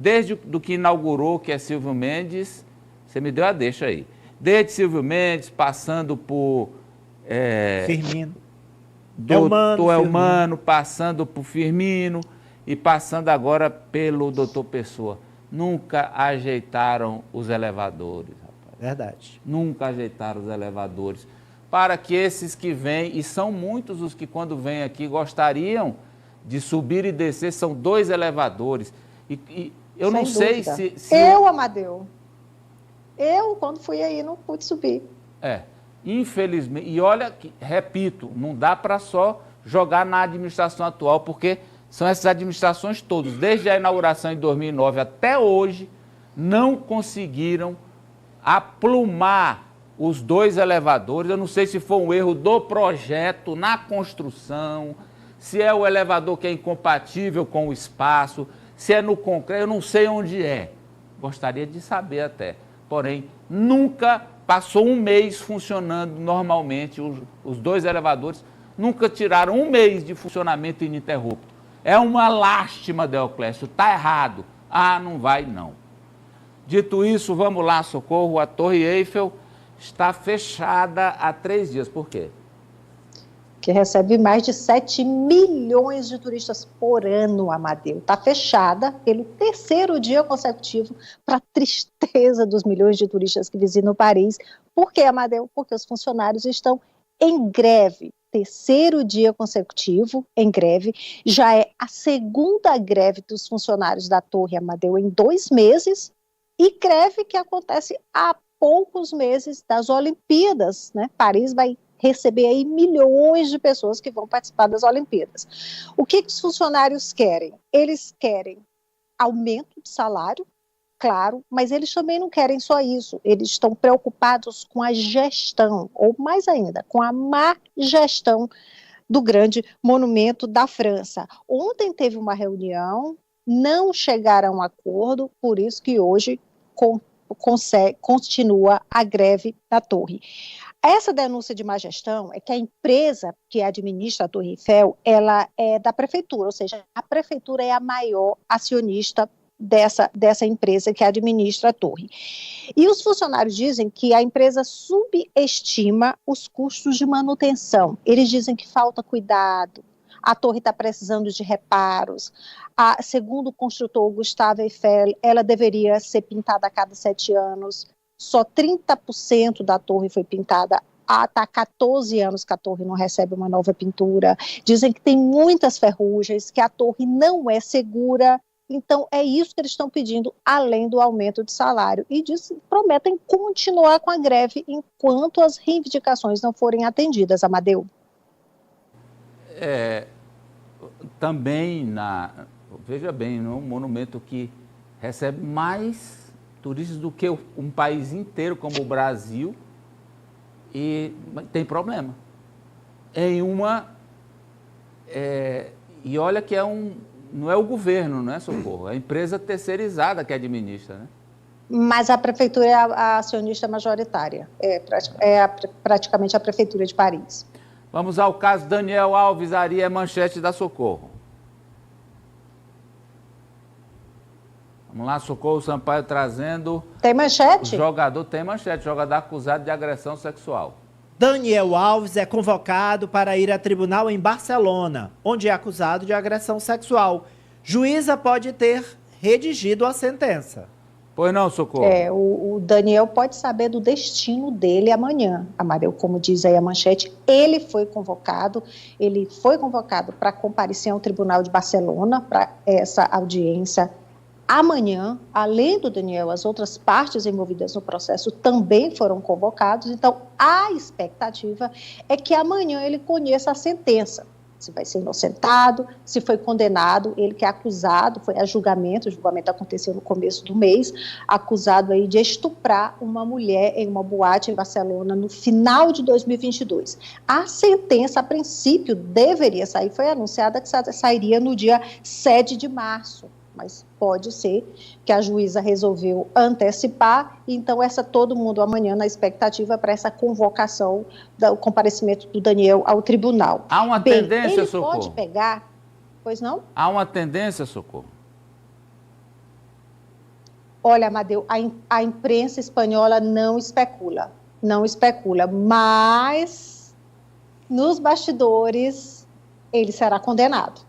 desde do que inaugurou, que é Silvio Mendes, você me deu a deixa aí, desde Silvio Mendes, passando por... Firmino. Doutor Elmano, passando por Firmino e passando agora pelo doutor Pessoa. Nunca ajeitaram os elevadores, rapaz. Verdade. Nunca ajeitaram os elevadores. Para que esses que vêm, e são muitos os que quando vêm aqui gostariam de subir e descer, são 2 elevadores. E eu não sei se... Eu, Amadeu, quando fui aí, não pude subir. Infelizmente, e olha, repito, não dá para só jogar na administração atual, porque são essas administrações todas, desde a inauguração em 2009 até hoje, não conseguiram aplumar os 2 elevadores. Eu não sei se foi um erro do projeto na construção, se é o elevador que é incompatível com o espaço, se é no concreto, eu não sei onde é. Gostaria de saber até. Porém, nunca passou um mês funcionando normalmente, os 2 elevadores nunca tiraram um mês de funcionamento ininterrupto. É uma lástima, Deoclésio, está errado. Não vai não. Dito isso, vamos lá, Socorro, a Torre Eiffel está fechada há 3 dias. Por quê? Que recebe mais de 7 milhões de turistas por ano, Amadeu. Está fechada pelo 3º dia consecutivo, para tristeza dos milhões de turistas que visitam Paris. Por quê, Amadeu? Porque os funcionários estão em greve. 3º dia consecutivo em greve. Já é a 2ª greve dos funcionários da Torre, Amadeu, em 2 meses. E greve que acontece há poucos meses das Olimpíadas, né? Paris vai receber aí milhões de pessoas que vão participar das Olimpíadas. O que os funcionários querem? Eles querem aumento de salário, claro, mas eles também não querem só isso. Eles estão preocupados com a gestão, ou mais ainda, com a má gestão do grande monumento da França. Ontem teve uma reunião, não chegaram a um acordo, por isso que hoje continua a greve da Torre. Essa denúncia de má gestão é que a empresa que administra a Torre Eiffel, ela é da prefeitura, ou seja, a prefeitura é a maior acionista dessa empresa que administra a torre. E os funcionários dizem que a empresa subestima os custos de manutenção. Eles dizem que falta cuidado, a torre está precisando de reparos. Segundo o construtor Gustave Eiffel, ela deveria ser pintada a cada 7 anos. Só 30% da torre foi pintada. Há 14 anos que a torre não recebe uma nova pintura. Dizem que tem muitas ferrugens, que a torre não é segura. Então, é isso que eles estão pedindo, além do aumento de salário. E prometem continuar com a greve enquanto as reivindicações não forem atendidas, Amadeu. Também, veja bem, um monumento que recebe mais turistas do que um país inteiro, como o Brasil, e tem problema. E olha que não é o governo, não é, Socorro? É a empresa terceirizada que administra, né? Mas a prefeitura é a acionista majoritária, praticamente a prefeitura de Paris. Vamos ao caso Daniel Alves Ari, manchete da Socorro. Vamos lá, Socorro Sampaio trazendo... Tem manchete? Tem manchete, jogador acusado de agressão sexual. Daniel Alves é convocado para ir a tribunal em Barcelona, onde é acusado de agressão sexual. Juíza pode ter redigido a sentença. Pois não, Socorro? O Daniel pode saber do destino dele amanhã. Amarelo, como diz aí a manchete, ele foi convocado para comparecer ao tribunal de Barcelona, para essa audiência amanhã. Além do Daniel, as outras partes envolvidas no processo também foram convocados. Então, a expectativa é que amanhã ele conheça a sentença. Se vai ser inocentado, se foi condenado, ele que é acusado, foi a julgamento, o julgamento aconteceu no começo do mês, acusado aí de estuprar uma mulher em uma boate em Barcelona no final de 2022. A sentença, a princípio, deveria sair, foi anunciada que sairia no dia 7 de março. Mas pode ser que a juíza resolveu antecipar, então todo mundo amanhã na expectativa para essa convocação, do comparecimento do Daniel ao tribunal. Há uma tendência, Socorro? Ele pode pegar, pois não? Há uma tendência, Socorro? Olha, Amadeu, a imprensa espanhola não especula, mas nos bastidores ele será condenado.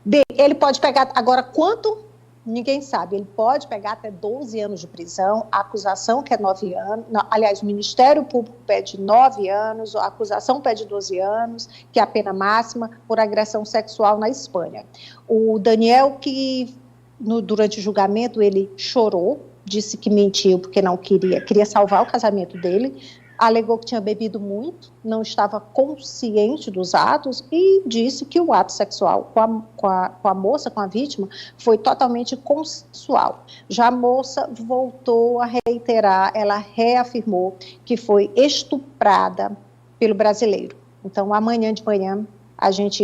Bem, ele pode pegar, agora quanto? Ninguém sabe, ele pode pegar até 12 anos de prisão, a acusação que é 9 anos, não, aliás, o Ministério Público pede 9 anos, a acusação pede 12 anos, que é a pena máxima por agressão sexual na Espanha. O Daniel, que durante o julgamento ele chorou, disse que mentiu porque não queria salvar o casamento dele, alegou que tinha bebido muito, não estava consciente dos atos e disse que o ato sexual com a moça, com a vítima, foi totalmente consensual. Já a moça voltou a reiterar, ela reafirmou que foi estuprada pelo brasileiro. Então, amanhã de manhã,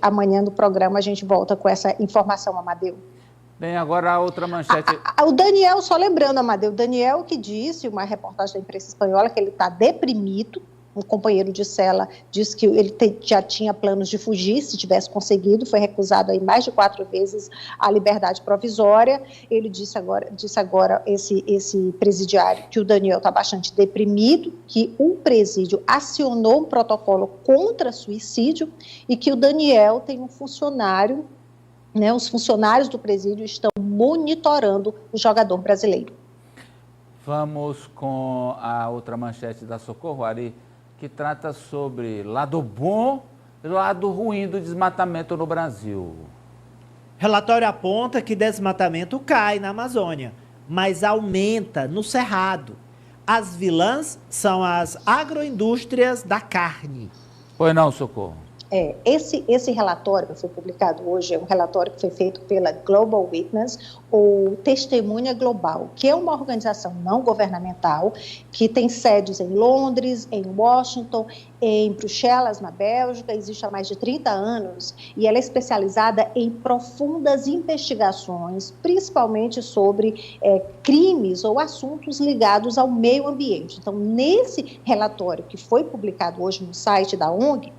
amanhã no programa, a gente volta com essa informação, Amadeu. Bem, agora a outra manchete... O Daniel, só lembrando, Amadeu, o Daniel que disse, uma reportagem da imprensa espanhola, que ele está deprimido, um companheiro de cela disse que ele já tinha planos de fugir, se tivesse conseguido, foi recusado aí mais de 4 vezes a liberdade provisória. Ele disse agora esse presidiário, que o Daniel está bastante deprimido, que o presídio acionou um protocolo contra suicídio e que o Daniel tem um funcionário, né, os funcionários do presídio estão monitorando o jogador brasileiro. Vamos com a outra manchete da Socorro Ari, que trata sobre lado bom e lado ruim do desmatamento no Brasil. Relatório aponta que desmatamento cai na Amazônia, mas aumenta no Cerrado. As vilãs são as agroindústrias da carne. Pois não, Socorro. Esse relatório que foi publicado hoje é um relatório que foi feito pela Global Witness, ou Testemunha Global, que é uma organização não governamental que tem sedes em Londres, em Washington, em Bruxelas, na Bélgica, existe há mais de 30 anos, e ela é especializada em profundas investigações, principalmente sobre crimes ou assuntos ligados ao meio ambiente. Então, nesse relatório que foi publicado hoje no site da ONG,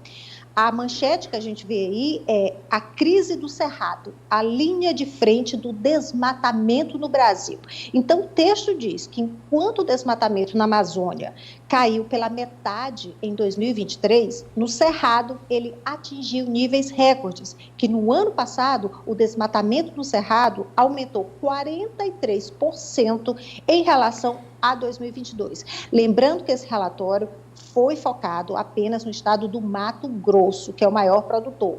a manchete que a gente vê aí é a crise do Cerrado, a linha de frente do desmatamento no Brasil. Então, o texto diz que enquanto o desmatamento na Amazônia caiu pela metade em 2023, no Cerrado ele atingiu níveis recordes, que no ano passado o desmatamento no Cerrado aumentou 43% em relação a 2022. Lembrando que esse relatório foi focado apenas no estado do Mato Grosso, que é o maior produtor,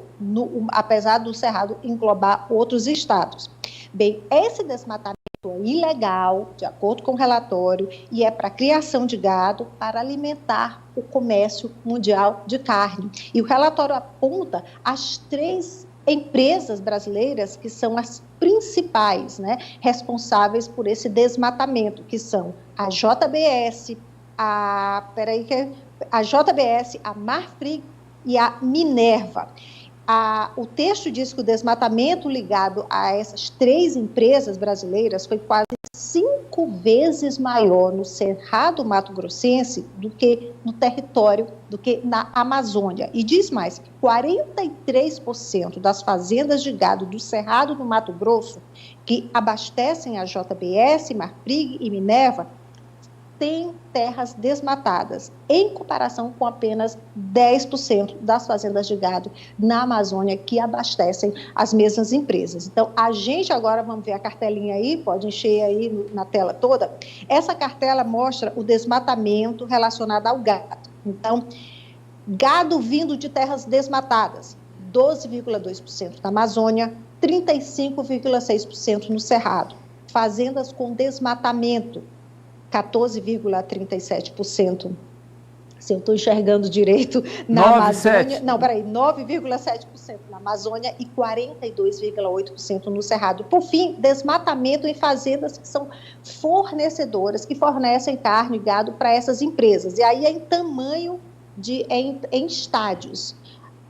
apesar do Cerrado englobar outros estados. Bem, esse desmatamento é ilegal, de acordo com o relatório, e é para criação de gado para alimentar o comércio mundial de carne. E o relatório aponta as 3 empresas brasileiras que são as principais, né, responsáveis por esse desmatamento, que são a JBS, a Marfrig e a Minerva. O texto diz que o desmatamento ligado a essas 3 empresas brasileiras foi quase 5 vezes maior no Cerrado Mato-Grossense do que no território, do que na Amazônia. E diz mais, que 43% das fazendas de gado do Cerrado do Mato Grosso, que abastecem a JBS, Marfrig e Minerva, tem terras desmatadas, em comparação com apenas 10% das fazendas de gado na Amazônia que abastecem as mesmas empresas. Então, a gente agora, vamos ver a cartelinha aí, pode encher aí na tela toda, essa cartela mostra o desmatamento relacionado ao gado. Então, gado vindo de terras desmatadas, 12,2% na Amazônia, 35,6% no Cerrado. Fazendas com desmatamento, 14,37%, se eu estou enxergando direito, na Amazônia. Não, peraí, 9,7% na Amazônia e 42,8% no Cerrado. Por fim, desmatamento em fazendas que são fornecedoras, que fornecem carne e gado para essas empresas. E aí é em tamanho, em estádios.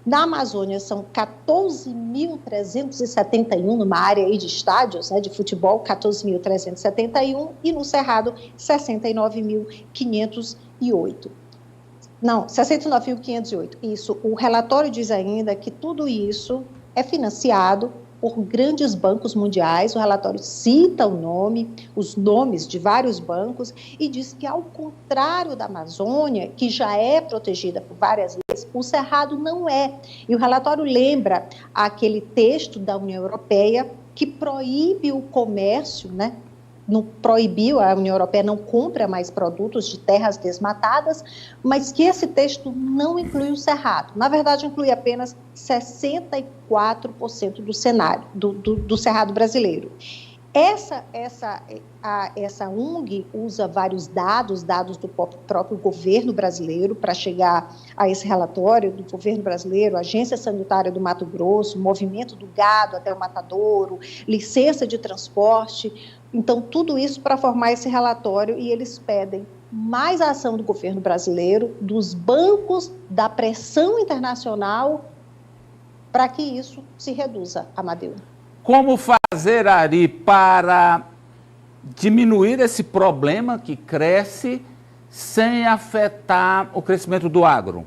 Na Amazônia são 14.371, numa área aí de estádios, né, de futebol, 14.371, e no Cerrado, 69.508. Não, 69.508. Isso. O relatório diz ainda que tudo isso é financiado por grandes bancos mundiais. O relatório cita os nomes de vários bancos e diz que, ao contrário da Amazônia, que já é protegida por várias leis, o Cerrado não é. E o relatório lembra aquele texto da União Europeia que proíbe o comércio, né? Proibiu, a União Europeia não compra mais produtos de terras desmatadas, mas que esse texto não inclui o Cerrado. Na verdade, inclui apenas 64% do cenário, do Cerrado brasileiro. Essa ONG usa vários dados do próprio governo brasileiro para chegar a esse relatório do governo brasileiro, Agência Sanitária do Mato Grosso, movimento do gado até o matadouro, licença de transporte. Então, tudo isso para formar esse relatório, e eles pedem mais ação do governo brasileiro, dos bancos, da pressão internacional, para que isso se reduza, Amadeu. Como fazer, Ari, para diminuir esse problema que cresce sem afetar o crescimento do agro?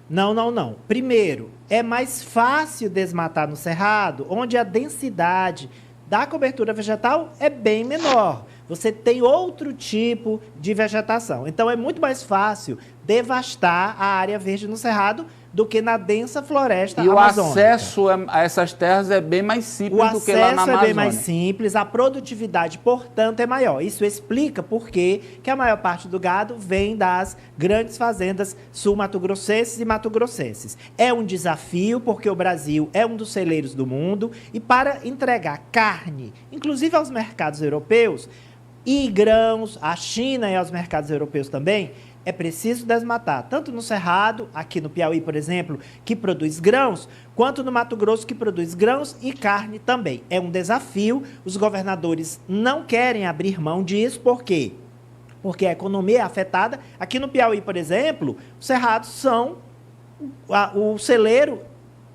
Não. Primeiro, é mais fácil desmatar no Cerrado, onde a densidade da cobertura vegetal é bem menor. Você tem outro tipo de vegetação. Então, é muito mais fácil devastar a área verde no Cerrado do que na densa floresta amazônica. E o acesso a essas terras é bem mais simples do que lá na Amazônia. O acesso é bem mais simples, a produtividade, portanto, é maior. Isso explica por que a maior parte do gado vem das grandes fazendas sul-mato-grossenses e mato-grossenses. É um desafio, porque o Brasil é um dos celeiros do mundo, e para entregar carne, inclusive aos mercados europeus, e grãos, à China e aos mercados europeus também, é preciso desmatar, tanto no Cerrado, aqui no Piauí, por exemplo, que produz grãos, quanto no Mato Grosso, que produz grãos e carne também. É um desafio, os governadores não querem abrir mão disso, por quê? Porque a economia é afetada. Aqui no Piauí, por exemplo, os cerrados são o celeiro,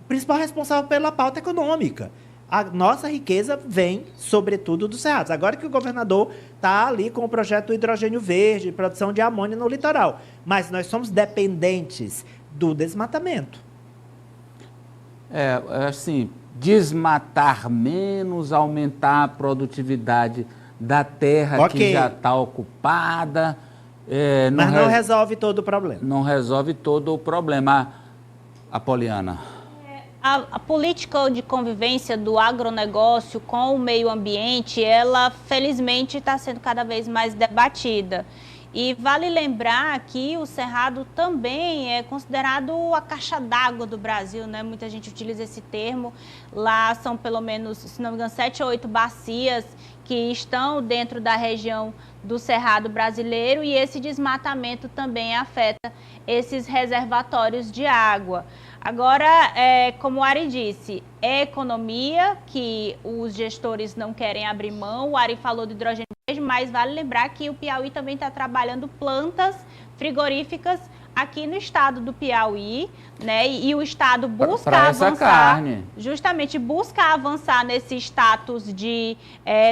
o principal responsável pela pauta econômica. A nossa riqueza vem, sobretudo, dos cerrados. Agora que o governador está ali com o projeto do hidrogênio verde, produção de amônia no litoral. Mas nós somos dependentes do desmatamento. Assim, desmatar menos, aumentar a produtividade da terra que já está ocupada. Mas não resolve todo o problema. Não resolve todo o problema, Apoliana. A política de convivência do agronegócio com o meio ambiente, ela felizmente está sendo cada vez mais debatida. E vale lembrar que o Cerrado também é considerado a caixa d'água do Brasil, né? Muita gente utiliza esse termo. Lá são pelo menos, se não me engano, 7 ou 8 bacias que estão dentro da região do Cerrado brasileiro, e esse desmatamento também afeta esses reservatórios de água. Agora, como o Ari disse, é economia que os gestores não querem abrir mão. O Ari falou do hidrogênio verde, mas vale lembrar que o Piauí também está trabalhando plantas frigoríficas aqui no estado do Piauí, né? E o estado busca avançar, justamente busca avançar nesse status de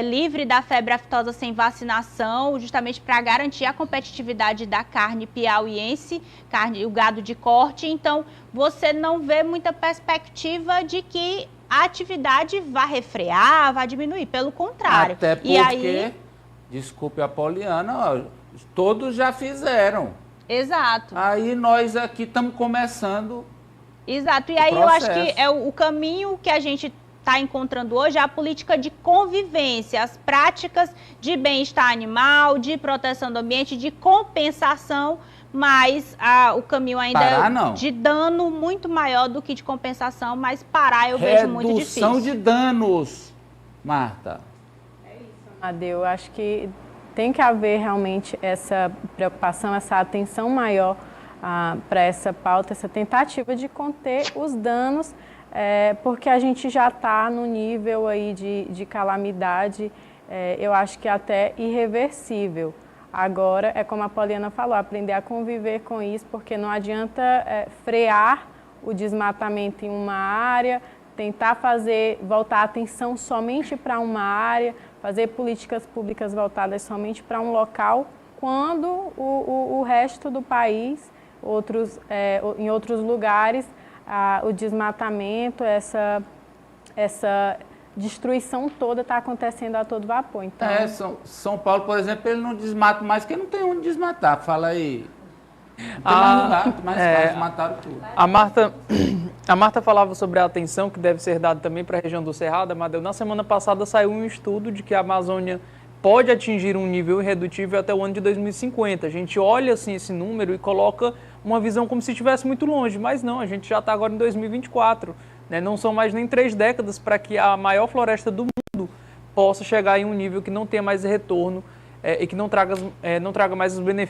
livre da febre aftosa sem vacinação, justamente para garantir a competitividade da carne piauiense, o gado de corte. Então, você não vê muita perspectiva de que a atividade vai refrear, vai diminuir, pelo contrário. Até porque, desculpe a Poliana, todos já fizeram. Exato. Aí nós aqui estamos começando. Exato. E aí eu acho que é o caminho que a gente está encontrando hoje, é a política de convivência, as práticas de bem-estar animal, de proteção do ambiente, de compensação, mas o caminho ainda é de dano muito maior do que de compensação, mas parar eu vejo muito difícil. Redução de danos, Marta. É isso, Amadeu. Eu acho que tem que haver realmente essa preocupação, essa atenção maior para essa pauta, essa tentativa de conter os danos, porque a gente já está no nível aí de calamidade, eu acho que até irreversível. Agora, é como a Poliana falou, aprender a conviver com isso, porque não adianta frear o desmatamento em uma área, tentar voltar a atenção somente para uma área, fazer políticas públicas voltadas somente para um local, quando o resto do país, em outros lugares, o desmatamento, essa destruição toda está acontecendo a todo vapor. Então, São Paulo, por exemplo, ele não desmata mais, porque não tem onde desmatar. Fala aí. Não tem mais lugar, mas desmataram tudo. A Marta falava sobre a atenção que deve ser dada também para a região do Cerrado, Amadeu. Na semana passada saiu um estudo de que a Amazônia pode atingir um nível irredutível até o ano de 2050. A gente olha assim esse número e coloca uma visão como se estivesse muito longe, mas não, a gente já está agora em 2024. Né? Não são mais nem 3 décadas para que a maior floresta do mundo possa chegar em um nível que não tenha mais retorno e que não traga mais os benefícios